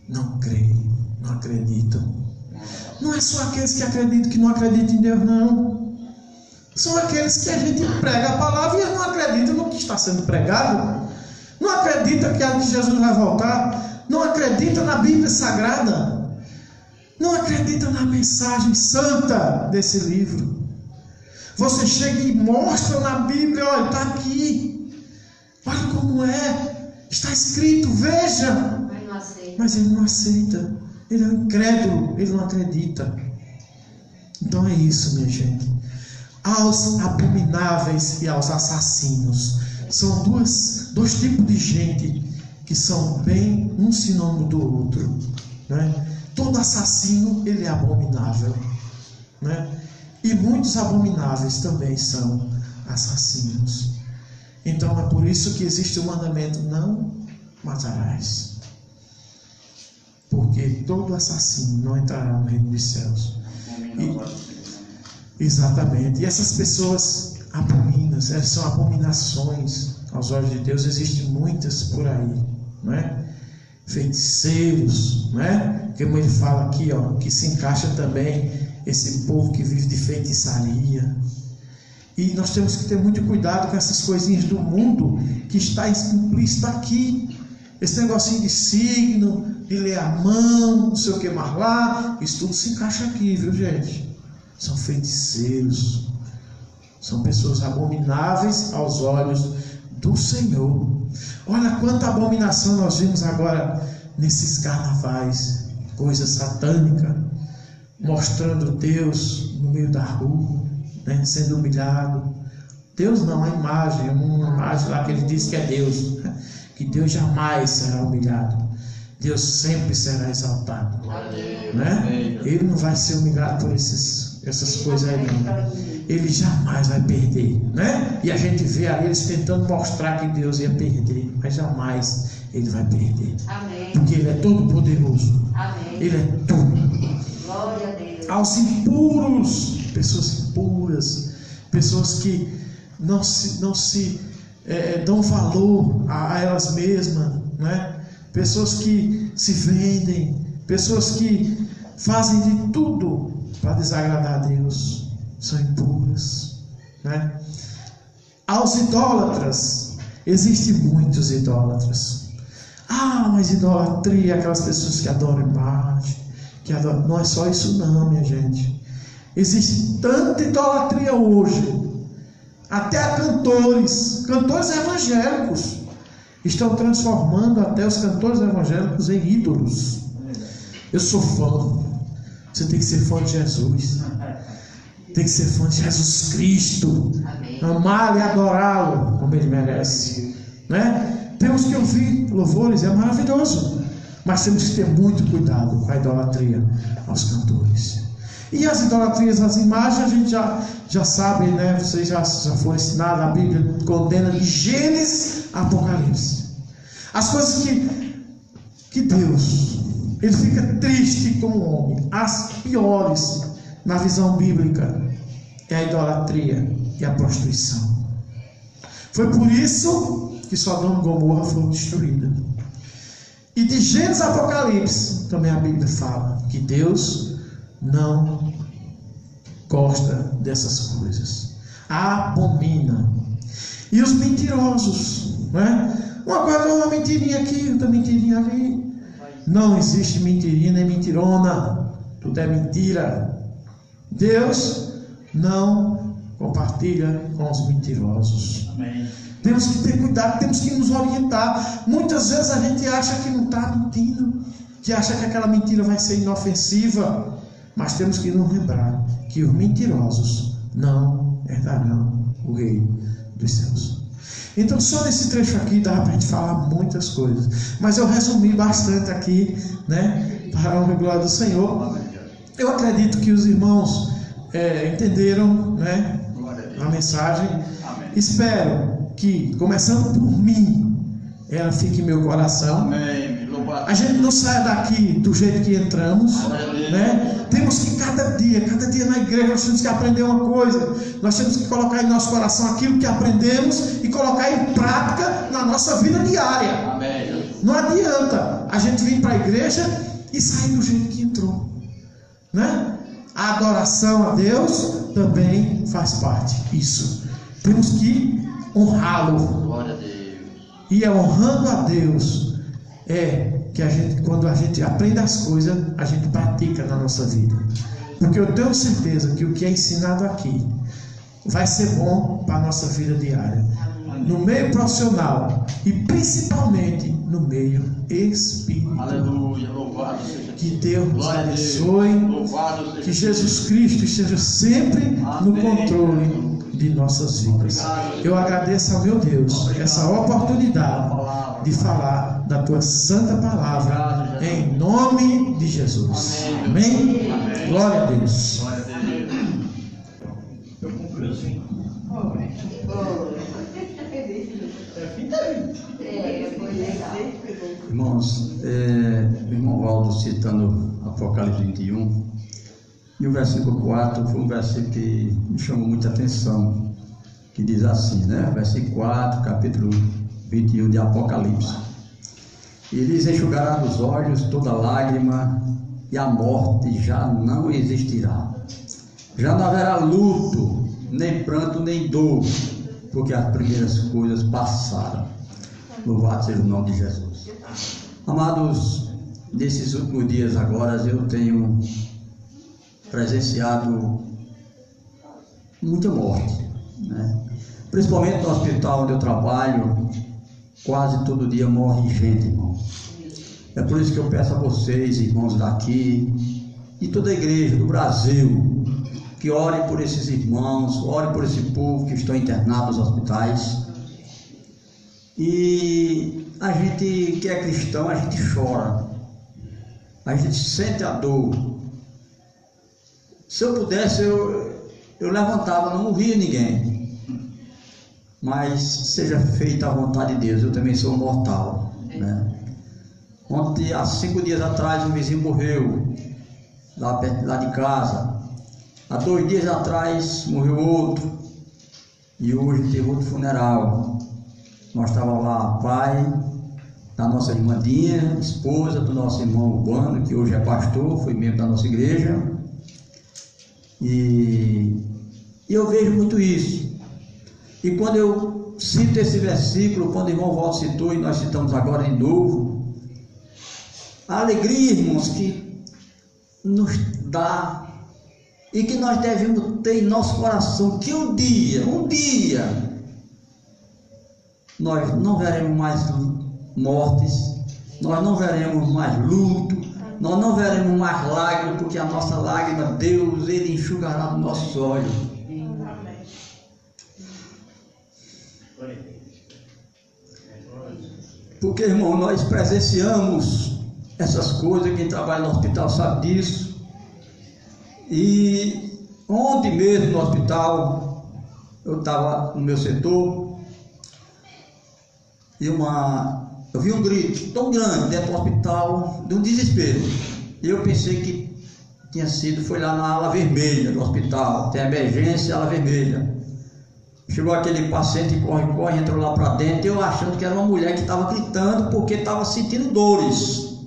Não creem, não acreditam. Não é só aqueles que acreditam que não acreditam em Deus, não. São aqueles que a gente prega a palavra e eles não acreditam no que está sendo pregado. Não acreditam que Jesus vai voltar. Não acreditam na Bíblia Sagrada. Não acreditam na mensagem santa desse livro. Você chega e mostra na Bíblia, olha, está aqui. Olha como é. Está escrito, veja. Mas ele não aceita. Ele é um incrédulo, ele não acredita. Então é isso, minha gente. aos abomináveis e aos assassinos. São dois tipos de gente que são bem um sinônimo do outro, né? Todo assassino, ele é abominável, né? E muitos abomináveis também são assassinos. Então é por isso que existe o mandamento: não matarás, porque todo assassino não entrará no reino dos céus. Exatamente. E essas pessoas abominas, elas são abominações aos olhos de Deus. Existem muitas por aí, não é? Feiticeiros, não é? Como ele fala aqui, ó, que se encaixa também esse povo que vive de feitiçaria. E nós temos que ter muito cuidado com essas coisinhas do mundo que está implícito aqui. Esse negocinho de signo, de ler a mão, não sei o que mais lá, isso tudo se encaixa aqui, viu, gente? São feiticeiros, são pessoas abomináveis aos olhos do Senhor. Olha quanta abominação nós vimos agora nesses carnavais, coisa satânica, mostrando Deus no meio da rua, né, sendo humilhado. Deus não, a imagem, uma imagem lá que ele diz que é Deus, que Deus jamais será humilhado, Deus sempre será exaltado, né? Ele não vai ser humilhado por essas coisas aí não. Ele jamais vai perder, né? E a gente vê ali eles tentando mostrar que Deus ia perder, mas jamais ele vai perder. Amém. Porque ele é todo poderoso. Amém. Ele é tudo. Glória a Deus. Aos impuros, pessoas impuras, pessoas que não se dão valor a elas mesmas, né? Pessoas que se vendem, pessoas que fazem de tudo para desagradar a Deus, são impuras, né? Aos idólatras, existem muitos idólatras. Mas idolatria, aquelas pessoas que adoram imagem, que adoram... Não é só isso não, minha gente. Existe tanta idolatria hoje, até cantores evangélicos estão transformando até os cantores evangélicos em ídolos. Eu sou fã. Você tem que ser fã de Jesus. Tem que ser fã de Jesus Cristo. Amá-lo e adorá-lo como ele merece, né? Temos que ouvir louvores, é maravilhoso, mas temos que ter muito cuidado com a idolatria aos cantores. E as idolatrias às imagens, a gente já sabe, né? Vocês já foram ensinados, a Bíblia condena de Gênesis a Apocalipse. As coisas que Deus, ele fica triste com o homem. As piores, na visão bíblica, é a idolatria e a prostituição. Foi por isso que Sodoma e Gomorra foram destruídas. E de Gênesis a Apocalipse, também a Bíblia fala que Deus não gosta dessas coisas, abomina. E os mentirosos, né? Uma coisa, uma mentirinha aqui, outra mentirinha ali. Não existe mentirinha nem mentirona, tudo é mentira. Deus não compartilha com os mentirosos. Amém. Temos que ter cuidado, temos que nos orientar. Muitas vezes a gente acha que não está mentindo, que acha que aquela mentira vai ser inofensiva, mas temos que nos lembrar que os mentirosos não herdarão o reino dos céus. Então, só nesse trecho aqui dá para a gente falar muitas coisas, mas eu resumi bastante aqui, né, para a honra e glória do Senhor. Eu acredito que os irmãos entenderam, né, a mensagem. Espero que, começando por mim, ela fique em meu coração. Amém. A gente não saia daqui do jeito que entramos, né? Temos que cada dia na igreja nós temos que aprender uma coisa. Nós temos que colocar em nosso coração aquilo que aprendemos e colocar em prática na nossa vida diária. Amém. Não adianta a gente vir para a igreja e sair do jeito que entrou, né? A adoração a Deus também faz parte. Isso. Temos que honrá-lo. Glória a Deus. E é honrando a Deus que a gente, quando a gente aprende as coisas, a gente pratica na nossa vida. Porque eu tenho certeza que o que é ensinado aqui vai ser bom para a nossa vida diária. no meio profissional e principalmente no meio espiritual. Aleluia. Louvado seja Que Deus nos Glória a Deus. abençoe, Louvado seja que Jesus Cristo esteja sempre no controle de nossas vidas. Eu agradeço ao meu Deus essa oportunidade de falar da tua santa palavra em nome de Jesus. Amém? Glória a Deus. Glória a Deus. Eu concluí assim. Foi legal. Irmãos, o irmão Valdo citando Apocalipse 21, e o versículo 4 foi um versículo que me chamou muita atenção, que diz assim, né? Versículo 4, capítulo 21 de Apocalipse. E lhes enxugará dos olhos toda lágrima, e a morte já não existirá. Já não haverá luto, nem pranto, nem dor, porque as primeiras coisas passaram. Louvado seja o nome de Jesus. Amados, nesses últimos dias agora eu tenho presenciado muita morte, né? Principalmente no hospital onde eu trabalho, quase todo dia morre gente, irmão. É por isso que eu peço a vocês, irmãos daqui, e toda a igreja do Brasil, que orem por esses irmãos, orem por esse povo que estão internados nos hospitais. E a gente que é cristão, a gente chora, a gente sente a dor. Se eu pudesse, eu levantava, não morria ninguém, mas seja feita a vontade de Deus. Eu também sou mortal, né? Ontem, há 5 dias atrás, um vizinho morreu lá de casa. Há 2 dias atrás morreu outro, e hoje teve outro funeral. Nós estávamos lá, pai da nossa irmã Dinha, esposa do nosso irmão Urbano, que hoje é pastor, foi membro da nossa igreja. E eu vejo muito isso. E quando eu cito esse versículo, quando o irmão Walter citou, e nós citamos agora de novo, a alegria, irmãos, que nos dá e que nós devemos ter em nosso coração, que um dia, nós não veremos mais mortes, nós não veremos mais luto, nós não veremos mais lágrimas, porque a nossa lágrima, Deus, Ele enxugará dos nossos olhos. Porque, irmão, nós presenciamos essas coisas, quem trabalha no hospital sabe disso. E ontem mesmo no hospital, eu estava no meu setor, e eu vi um grito tão grande dentro do hospital, de um desespero. E eu pensei que foi lá na ala vermelha do hospital, tem emergência, ala vermelha. Chegou aquele paciente, corre, entrou lá para dentro, eu achando que era uma mulher que estava gritando porque estava sentindo dores.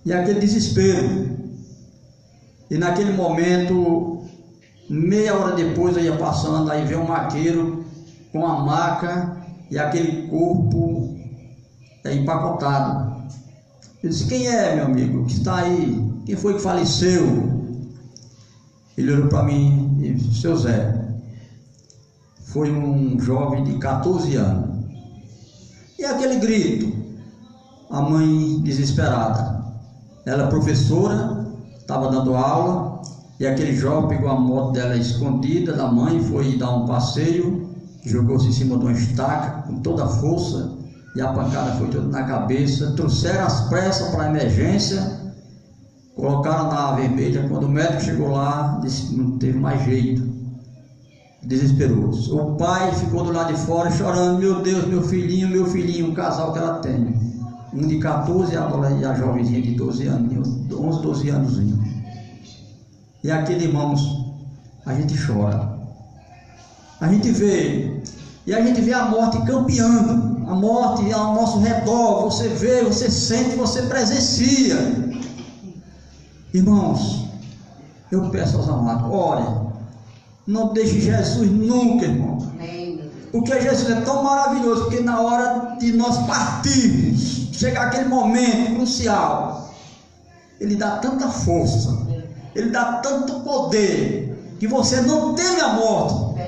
E aquele desespero. E naquele momento, meia hora depois eu ia passando, aí veio um maqueiro com a maca e aquele corpo empacotado. Eu disse: quem é, meu amigo, que está aí? Quem foi que faleceu? Ele olhou para mim e disse: seu Zé. Foi um jovem de 14 anos. E aquele grito, a mãe desesperada. Ela é professora, estava dando aula, e aquele jovem pegou a moto dela escondida da mãe, foi dar um passeio, jogou-se em cima de uma estaca com toda a força, e a pancada foi toda na cabeça. Trouxeram as pressas para a emergência, colocaram na vermelha. Quando o médico chegou lá, disse que não teve mais jeito, desesperoso. O pai ficou do lado de fora chorando: meu Deus, meu filhinho, um casal que ela tem, um de 14 e a jovenzinha de 12 anos, 11, 12 anos. E aquele, irmãos, a gente chora, a gente vê, e a gente vê a morte campeando, a morte ao nosso redor. Você vê, você sente, você presencia. Irmãos, eu peço aos amados, olhem, não deixe Jesus nunca, irmão, porque Jesus é tão maravilhoso, porque na hora de nós partirmos, chegar aquele momento crucial, Ele dá tanta força, Ele dá tanto poder, que você não teme a morte,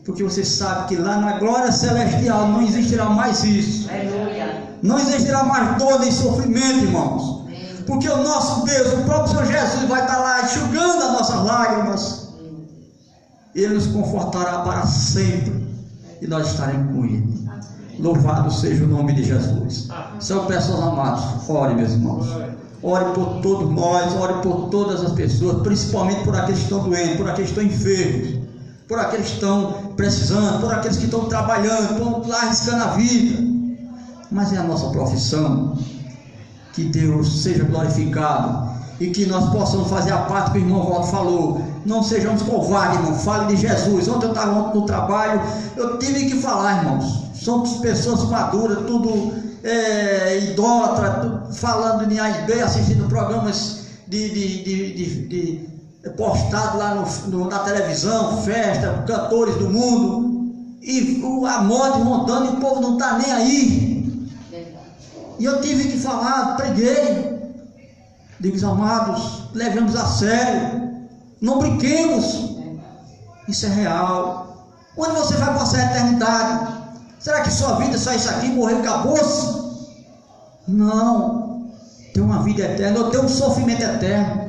Porque você sabe que lá na glória celestial não existirá mais isso. Aleluia. Não existirá mais dor nem sofrimento, irmãos. Porque o nosso Deus, o próprio Senhor Jesus, vai estar lá enxugando as nossas lágrimas. Ele nos confortará para sempre. E nós estaremos com Ele. Louvado seja o nome de Jesus. São pessoas amadas. Ore, meus irmãos. Ore por todos nós, ore por todas as pessoas, principalmente por aqueles que estão doentes, por aqueles que estão enfermos, por aqueles que estão precisando, por aqueles que estão trabalhando, estão lá arriscando a vida. Mas é a nossa profissão. Que Deus seja glorificado e que nós possamos fazer a parte que o irmão Walter falou. Não sejamos covardes, irmão. Fale de Jesus. Ontem eu estava no trabalho, eu tive que falar, irmãos. Somos pessoas maduras, tudo idólatra, falando de A e B, assistindo programas postados lá na televisão, festa, cantores do mundo, e a morte montando e o povo não está nem aí. E eu tive que falar, preguei. Digo, amados, levemos a sério, não brinquemos. Isso é real. Onde você vai passar a eternidade? Será que sua vida é só isso aqui, morrer, acabou-se? Não. Tem uma vida eterna, ou tem um sofrimento eterno.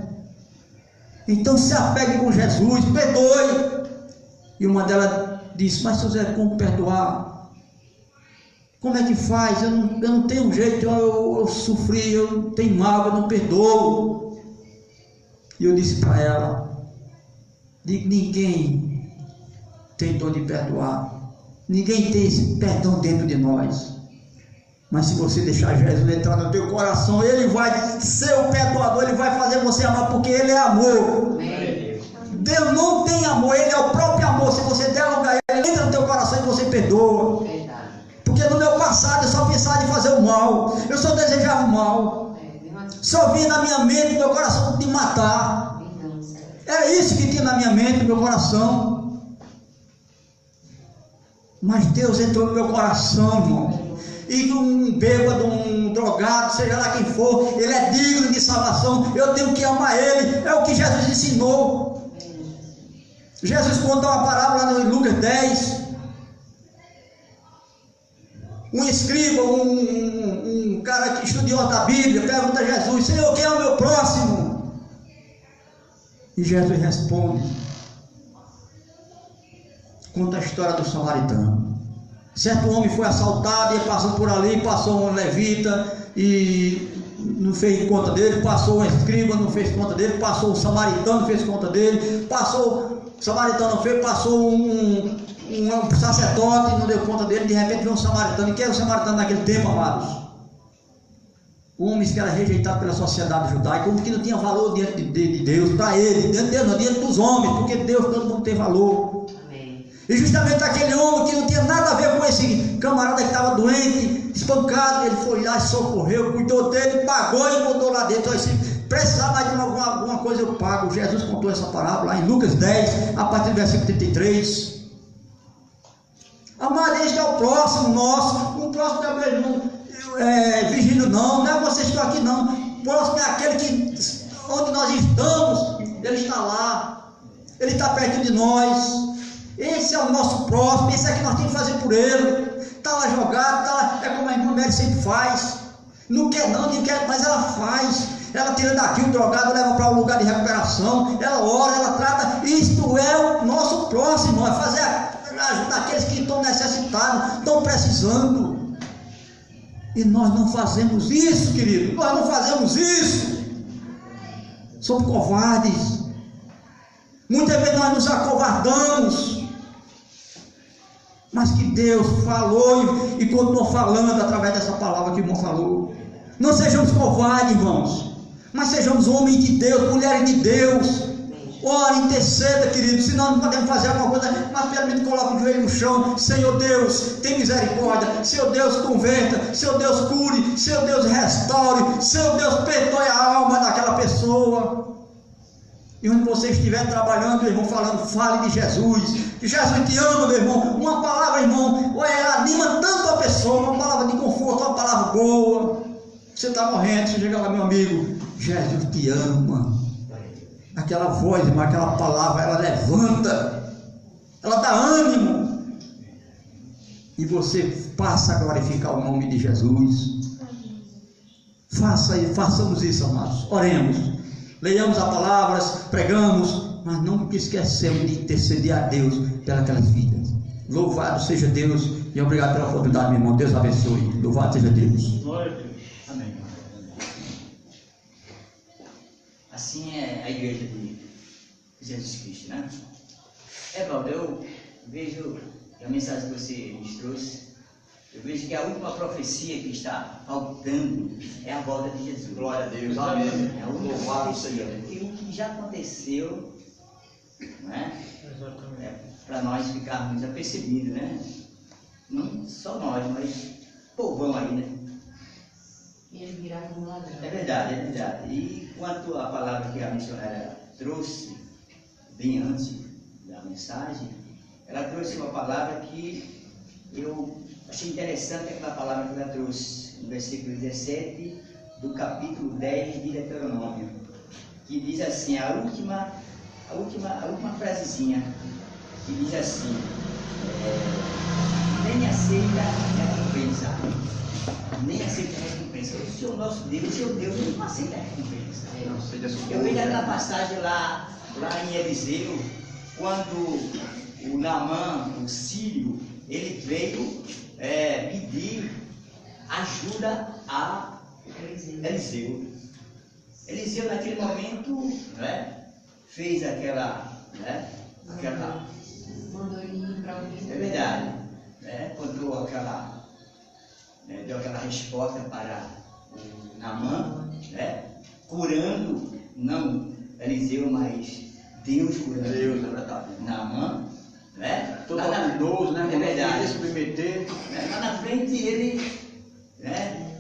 Então se apegue com Jesus, perdoe. E uma delas disse, mas José, como perdoar? Como é que faz? Eu não tenho jeito, eu sofri, eu tenho mágoa, eu não perdoo. E eu disse para ela, ninguém tem dor de perdoar. Ninguém tem esse perdão dentro de nós. Mas se você deixar Jesus entrar no teu coração, Ele vai ser o perdoador, Ele vai fazer você amar, porque Ele é amor. Deus não tem amor, Ele é o próprio amor. Se você der lugar, Ele entra no teu coração e você perdoa. Porque no meu passado eu só pensava em fazer o mal, eu só desejava o mal, só vinha na minha mente, no meu coração, de matar. Era isso que tinha na minha mente, no meu coração. Mas Deus entrou no meu coração, irmão. E um bêbado, um drogado, seja lá quem for, ele é digno de salvação. Eu tenho que amar ele. É o que Jesus ensinou. Jesus conta uma parábola lá em Lucas 10. Um escriba, um cara que estudioso da Bíblia, pergunta a Jesus, Senhor, quem é o meu próximo? E Jesus responde, conta a história do samaritano. Certo homem foi assaltado e passou por ali, passou um levita e não fez conta dele, passou um escriba, não fez conta dele, passou um samaritano, não fez conta dele, passou, o samaritano não fez, passou um sacerdote, não deu conta dele, de repente veio um samaritano. E quem era o samaritano naquele tempo, amados? Homens que eram rejeitados pela sociedade judaica, homens que não tinham valor diante de Deus, para ele, diante de Deus, não, diante dos homens, porque Deus, todo mundo tem valor. Amém. E justamente aquele homem que não tinha nada a ver com esse camarada que estava doente, espancado, ele foi lá, socorreu, cuidou dele, pagou e botou lá dentro. Então, se precisar mais de alguma coisa, eu pago. Jesus contou essa parábola lá em Lucas 10, a partir do versículo 33. Amado, este é o próximo nosso. O próximo não é mesmo Virgílio, não é vocês que estão aqui, não. O próximo é aquele que, onde nós estamos, ele está lá, ele está perto de nós. Esse é o nosso próximo, esse é que nós temos que fazer por ele. Está lá jogado, tá lá, é como a irmã Mary sempre faz. Não quer, mas ela faz. Ela tira daqui o drogado, leva para um lugar de recuperação. Ela ora, ela trata. Isto é o nosso próximo, é fazer ajudar aqueles que estão necessitados, estão precisando. E nós não fazemos isso, querido. Nós não fazemos isso. Somos covardes. Muitas vezes nós nos acovardamos. Mas que Deus falou e continuou falando através dessa palavra que o irmão falou. Não sejamos covardes, irmãos, mas sejamos homens de Deus, mulheres de Deus. Ora, interceda, querido, senão não podemos fazer alguma coisa, mas pelo menos coloca o joelho no chão. Senhor Deus, tem misericórdia. Senhor Deus, converta. Senhor Deus, cure. Senhor Deus, restaure. Senhor Deus, perdoe a alma daquela pessoa. E onde você estiver trabalhando, meu irmão, falando, fale de Jesus. Que Jesus te ama, meu irmão. Uma palavra, irmão, anima tanto a pessoa. Uma palavra de conforto, uma palavra boa. Você está morrendo, você chega lá, meu amigo, Jesus te ama. Aquela voz, irmão, aquela palavra, ela levanta, ela dá ânimo. e você passa a glorificar o nome de Jesus. Façamos isso, amados. Oremos, leiamos as palavras, pregamos, mas nunca esquecemos de interceder a Deus pelas vidas. Louvado seja Deus e obrigado pela oportunidade, meu irmão. Deus abençoe. Louvado seja Deus. Glória a Deus. Amém. Assim é a igreja de Jesus Cristo, né? Valdo, eu vejo a mensagem que você nos trouxe. Eu vejo que a última profecia que está faltando é a volta de Jesus. Glória a Deus. Amém. É a única profecia. Porque o que já aconteceu, não é? Para nós ficarmos apercebidos, né? Não só nós, mas povão aí, né? E ele virá como ladrão. É verdade, é verdade. E quanto à palavra que a missionária trouxe, bem antes da mensagem, ela trouxe uma palavra que eu achei interessante, aquela palavra que ela trouxe, no versículo 17 do capítulo 10 de Deuteronômio, que diz assim, a última frasezinha, que diz assim, nem aceita recompensa, nem aceita recompensa. O Senhor nosso Deus, o seu Deus, ele não aceita recompensa. Eu vejo aquela passagem lá em Eliseu, quando o Naamã, o sírio, ele veio pedir ajuda a Eliseu. Eliseu naquele momento, né, fez aquela Mandou ele ir para o é verdade, né, deu aquela resposta para o Naamã, né, curando, não Eliseu, mas Deus curando. Deus, é verdade. Naamã, né? Todo idoso, né? É verdade. Se submeter. Lá na frente ele, né,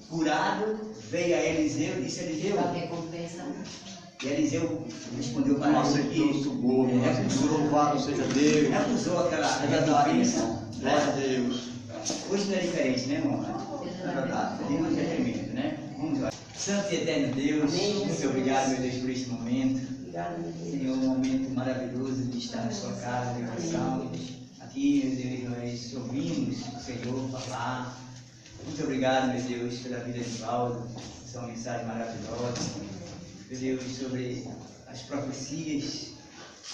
curado, veio a Eliseu e disse: Eliseu, a recompensa. e Eliseu respondeu para Não ele aceitou o suborno, louvado seja Deus. recusou aquela recompensa. Glória a Deus. Hoje não é diferente, né, irmão? É verdade. Deus é tremendo, né? Vamos lá. Santo e eterno Deus, muito obrigado, meu Deus, por este momento. Senhor, um momento maravilhoso de estar na sua casa, de oração. Aqui, meu Deus, nós ouvimos o Senhor falar. Muito obrigado, meu Deus, pela vida de Valdo. Essa é uma mensagem maravilhosa. Meu Deus, sobre as profecias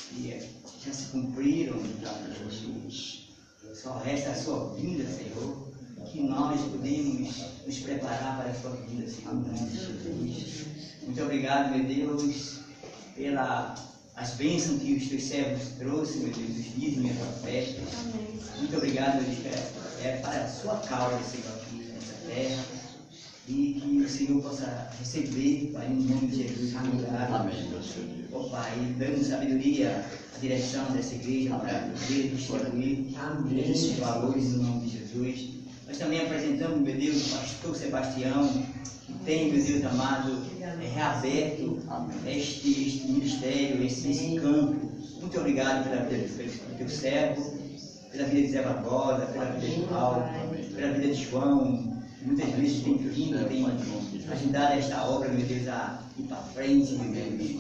que já se cumpriram. Só resta a sua vinda, Senhor. Que nós podemos nos preparar para a sua vinda, Senhor. Em nome de Jesus. Muito obrigado, meu Deus, pelas bênçãos que os teus servos trouxeram, meu Deus, os dízimos e as ofertas. Muito obrigado, meu Deus, para a sua causa, Senhor, aqui nessa terra. E que o Senhor possa receber, Pai, em nome de Jesus. Amém, meu Senhor. Ó Pai, dando sabedoria à direção dessa igreja para poder distribuir esses valores em nome de Jesus. Nós também apresentamos, meu Deus, o pastor Sebastião, que tem, meu Deus amado, reaberto este ministério, esse campo. Muito obrigado pela vida do teu servo, pela vida de Zé Barbosa, pela vida de Paulo, pela vida de João. Muitas vezes tem vindo, tem ajudado esta obra, meu Deus, a ir para frente, meu Deus.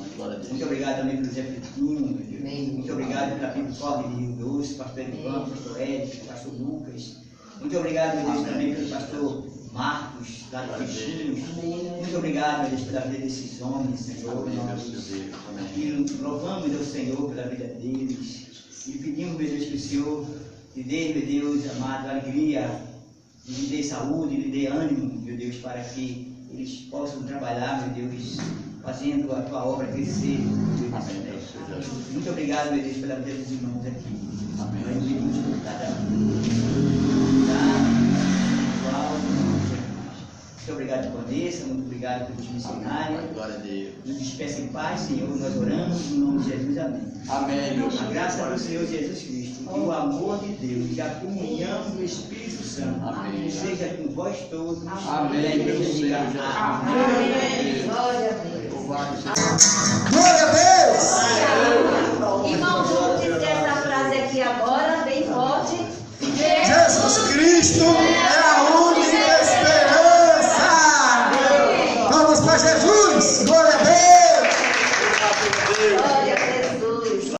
Muito obrigado também pelo Zé Fritinho, meu Deus. Muito obrigado pela Pipocórdia de Rio Doce, pastor Edvan, pastor Érico, pastor Lucas. Muito obrigado, meu Deus, também pelo pastor Marcos, lá de Peixinhos. Muito obrigado, meu Deus, pela vida desses homens, Senhor. E louvamos ao Senhor pela vida deles. E pedimos, meu Deus, que o Senhor lhe dê, meu Deus amado, alegria, lhe dê saúde, lhe dê ânimo, meu Deus, para que eles possam trabalhar, meu Deus, fazendo a tua obra crescer. Muito obrigado, meu Deus, pela vida dos irmãos aqui. Amém. Nós pedimos por cada muito obrigado, Vanessa, muito obrigado pelos missionários. Glória a Deus. Nos despeça em paz, Senhor, nós oramos em nome de Jesus, amém. Amém, meu Senhor. A graça do Senhor Jesus Cristo, e o amor de Deus, e a comunhão do Espírito Santo, Amém. seja com vós todos. Amém, E a igreja meu diga Senhor. amém. Glória a Deus. Louvado seja Glória a Deus! Irmão, vamos dizer essa frase aqui agora, bem forte. Jesus Cristo é a única esperança. Vamos para Jesus. Glória a Deus.